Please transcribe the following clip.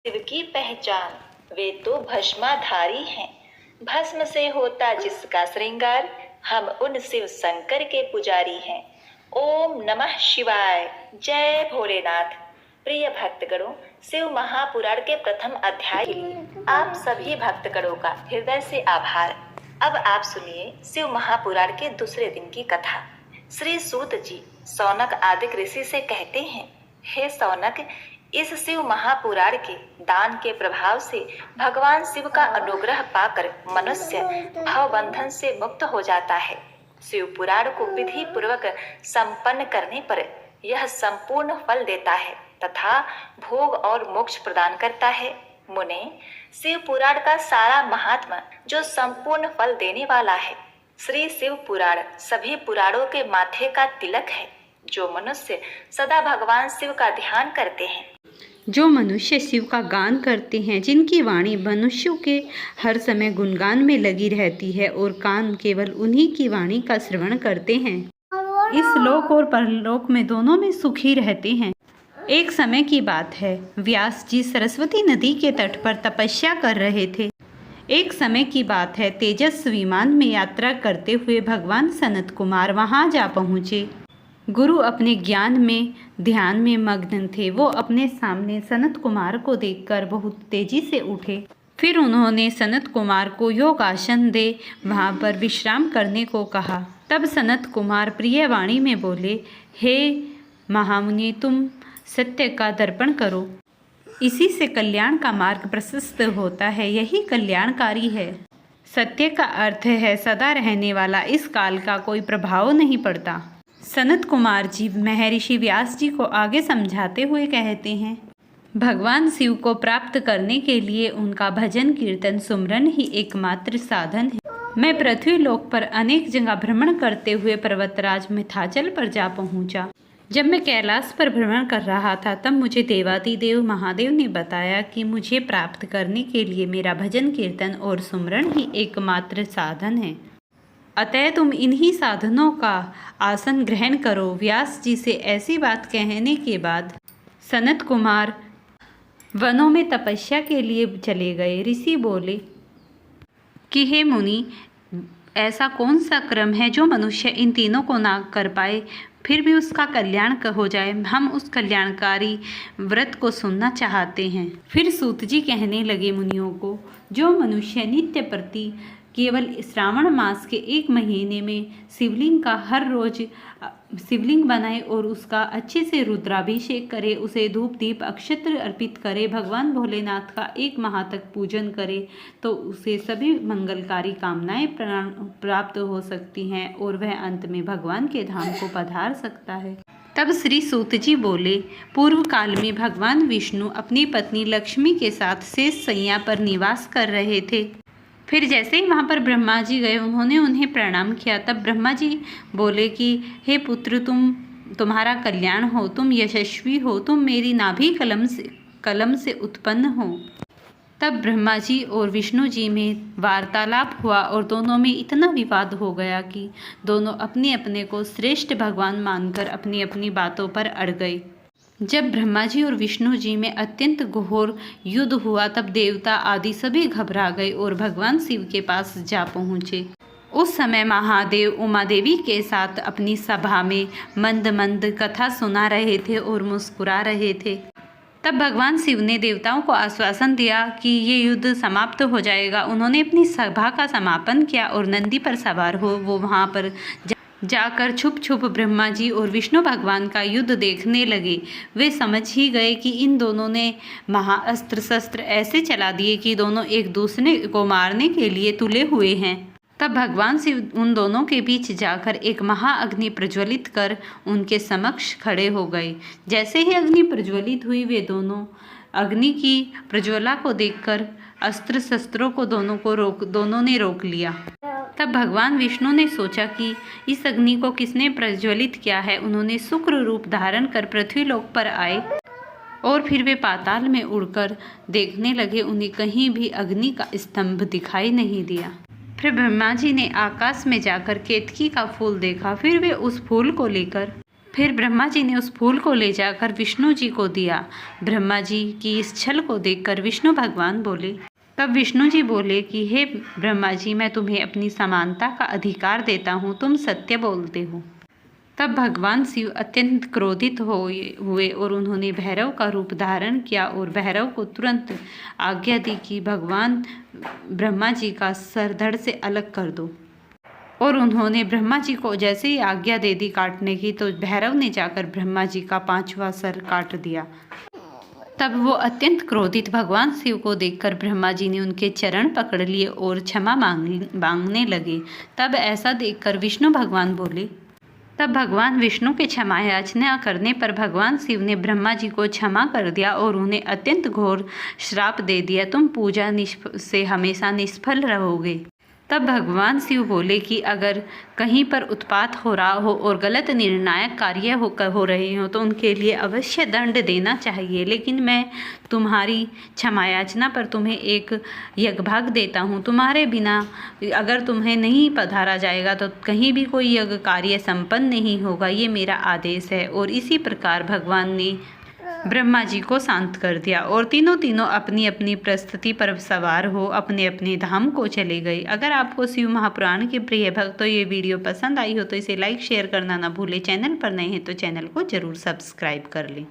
शिव की पहचान, वे तो भस्माधारी हैं। भस्म से होता जिसका श्रृंगार, हम उन शिव शंकर के पुजारी हैं। ओम नमः शिवाय, जय भोलेनाथ। प्रिय भक्तगणों, शिव महापुराण के प्रथम अध्याय के लिए आप सभी भक्तगणों का हृदय से आभार। अब आप सुनिए शिव महापुराण के दूसरे दिन की कथा। श्री सूत जी सौनक आदिक ऋषि से कहते हैं, हे सौनक, इस शिव महापुराण के दान के प्रभाव से भगवान शिव का अनुग्रह पाकर मनुष्य भवबंधन से मुक्त हो जाता है। शिव पुराण को विधि पूर्वक संपन्न करने पर यह संपूर्ण फल देता है तथा भोग और मोक्ष प्रदान करता है। मुने, शिव पुराण का सारा महात्मा जो संपूर्ण फल देने वाला है। श्री शिव पुराण सभी पुराणों के माथे का तिलक है। जो मनुष्य सदा भगवान शिव का ध्यान करते हैं, जो मनुष्य शिव का गान करते हैं, जिनकी वाणी मनुष्यों के हर समय गुणगान में लगी रहती है और कान केवल उन्हीं की वाणी का श्रवण करते हैं, इस लोक और परलोक में दोनों में सुखी रहते हैं। एक समय की बात है, व्यास जी सरस्वती नदी के तट पर तपस्या कर रहे थे। एक समय की बात है, तेजस विमान में यात्रा करते हुए भगवान सनत कुमार वहां जा पहुँचे। गुरु अपने ज्ञान में ध्यान में मग्न थे। वो अपने सामने सनत कुमार को देखकर बहुत तेजी से उठे। फिर उन्होंने सनत कुमार को योग आसन दे वहाँ पर विश्राम करने को कहा। तब सनत कुमार प्रिय वाणी में बोले, हे महामुनि, तुम सत्य का दर्पण करो। इसी से कल्याण का मार्ग प्रशस्त होता है, यही कल्याणकारी है। सत्य का अर्थ है सदा रहने वाला, इस काल का कोई प्रभाव नहीं पड़ता। सनत कुमार जी महर्षि व्यास जी को आगे समझाते हुए कहते हैं, भगवान शिव को प्राप्त करने के लिए उनका भजन कीर्तन सुमरन ही एकमात्र साधन है। मैं पृथ्वी लोक पर अनेक जगह भ्रमण करते हुए पर्वतराज मिथाचल पर जा पहुंचा। जब मैं कैलाश पर भ्रमण कर रहा था, तब मुझे देवादिदेव महादेव ने बताया कि मुझे प्राप्त करने के लिए मेरा भजन कीर्तन और सुमरन ही एकमात्र साधन है। अतः तुम इन्हीं साधनों का आसन ग्रहण करो। व्यास जी से ऐसी बात कहने के बाद सनत कुमार वनों में तपस्या के लिए चले गए। ऋषि बोले कि हे मुनि, ऐसा कौन सा क्रम है जो मनुष्य इन तीनों को ना कर पाए फिर भी उसका कल्याण हो जाए। हम उस कल्याणकारी व्रत को सुनना चाहते हैं। फिर सूत जी कहने लगे मुनियों को, जो मनुष्य नित्य प्रति केवल श्रावण मास के 1 महीने में शिवलिंग का हर रोज शिवलिंग बनाए और उसका अच्छे से रुद्राभिषेक करे, उसे धूप दीप अक्षत्र अर्पित करे, भगवान भोलेनाथ का 1 माह तक पूजन करे, तो उसे सभी मंगलकारी कामनाएं प्राप्त हो सकती हैं और वह अंत में भगवान के धाम को पधार सकता है। तब श्री सूत जी बोले, पूर्व काल में भगवान विष्णु अपनी पत्नी लक्ष्मी के साथ शेष शैया पर निवास कर रहे थे। फिर जैसे ही वहाँ पर ब्रह्मा जी गए, उन्होंने उन्हें प्रणाम किया। तब ब्रह्मा जी बोले कि हे पुत्र, तुम्हारा कल्याण हो, तुम यशस्वी हो, तुम मेरी नाभि कलम से उत्पन्न हो। तब ब्रह्मा जी और विष्णु जी में वार्तालाप हुआ और दोनों में इतना विवाद हो गया कि दोनों अपने अपने को श्रेष्ठ भगवान मानकर अपनी अपनी बातों पर अड़ गए। जब ब्रह्मा जी और विष्णु जी में अत्यंत घोर युद्ध हुआ, तब देवता आदि सभी घबरा गए और भगवान शिव के पास जा पहुँचे। उस समय महादेव उमा देवी के साथ अपनी सभा में मंद मंद कथा सुना रहे थे और मुस्कुरा रहे थे। तब भगवान शिव ने देवताओं को आश्वासन दिया कि ये युद्ध समाप्त हो जाएगा। उन्होंने अपनी सभा का समापन किया और नंदी पर सवार हो वो वहाँ पर जाकर छुप छुप ब्रह्मा जी और विष्णु भगवान का युद्ध देखने लगे। वे समझ ही गए कि इन दोनों ने महाअस्त्र शस्त्र ऐसे चला दिए कि दोनों एक दूसरे को मारने के लिए तुले हुए हैं। तब भगवान शिव उन दोनों के बीच जाकर एक महाअग्नि प्रज्वलित कर उनके समक्ष खड़े हो गए। जैसे ही अग्नि प्रज्वलित हुई, वे दोनों अग्नि की प्रज्वला को देखकर अस्त्र शस्त्रों को दोनों ने रोक लिया। तब भगवान विष्णु ने सोचा कि इस अग्नि को किसने प्रज्वलित किया है। उन्होंने शुक्र रूप धारण कर पृथ्वी लोक पर आए और फिर वे पाताल में उड़कर देखने लगे। उन्हें कहीं भी अग्नि का स्तंभ दिखाई नहीं दिया। फिर ब्रह्मा जी ने आकाश में जाकर केतकी का फूल देखा। फिर वे उस फूल को लेकर फिर ब्रह्मा जी ने उस फूल को ले जाकर विष्णु जी को दिया। ब्रह्मा जी की इस छल को देखकर विष्णु भगवान बोले। तब विष्णु जी बोले कि हे ब्रह्मा जी, मैं तुम्हें अपनी समानता का अधिकार देता हूँ, तुम सत्य बोलते हो। तब भगवान शिव अत्यंत क्रोधित हुए और उन्होंने भैरव का रूप धारण किया और भैरव को तुरंत आज्ञा दी कि भगवान ब्रह्मा जी का सर धड़ से अलग कर दो। और उन्होंने ब्रह्मा जी को जैसे ही आज्ञा दे दी काटने की, तो भैरव ने जाकर ब्रह्मा जी का 5वां सर काट दिया। तब वो अत्यंत क्रोधित भगवान शिव को देखकर ब्रह्मा जी ने उनके चरण पकड़ लिए और क्षमा मांगने लगे। तब ऐसा देखकर विष्णु भगवान बोले। तब भगवान विष्णु के क्षमा याचना करने पर भगवान शिव ने ब्रह्मा जी को क्षमा कर दिया और उन्हें अत्यंत घोर श्राप दे दिया, तुम पूजा से हमेशा निष्फल रहोगे। तब भगवान शिव बोले कि अगर कहीं पर उत्पात हो रहा हो और गलत निर्णायक कार्य हो रहे हो तो उनके लिए अवश्य दंड देना चाहिए, लेकिन मैं तुम्हारी क्षमा याचना पर तुम्हें एक यज्ञभाग देता हूँ। तुम्हारे बिना अगर तुम्हें नहीं पधारा जाएगा तो कहीं भी कोई यज्ञ कार्य संपन्न नहीं होगा, ये मेरा आदेश है। और इसी प्रकार भगवान ने ब्रह्मा जी को शांत कर दिया और तीनों अपनी अपनी प्रस्तुति पर सवार हो अपने अपने धाम को चले गए। अगर आपको शिव महापुराण के प्रिय भक्त तो ये वीडियो पसंद आई हो तो इसे लाइक शेयर करना ना भूले। चैनल पर नए हैं तो चैनल को जरूर सब्सक्राइब कर लें।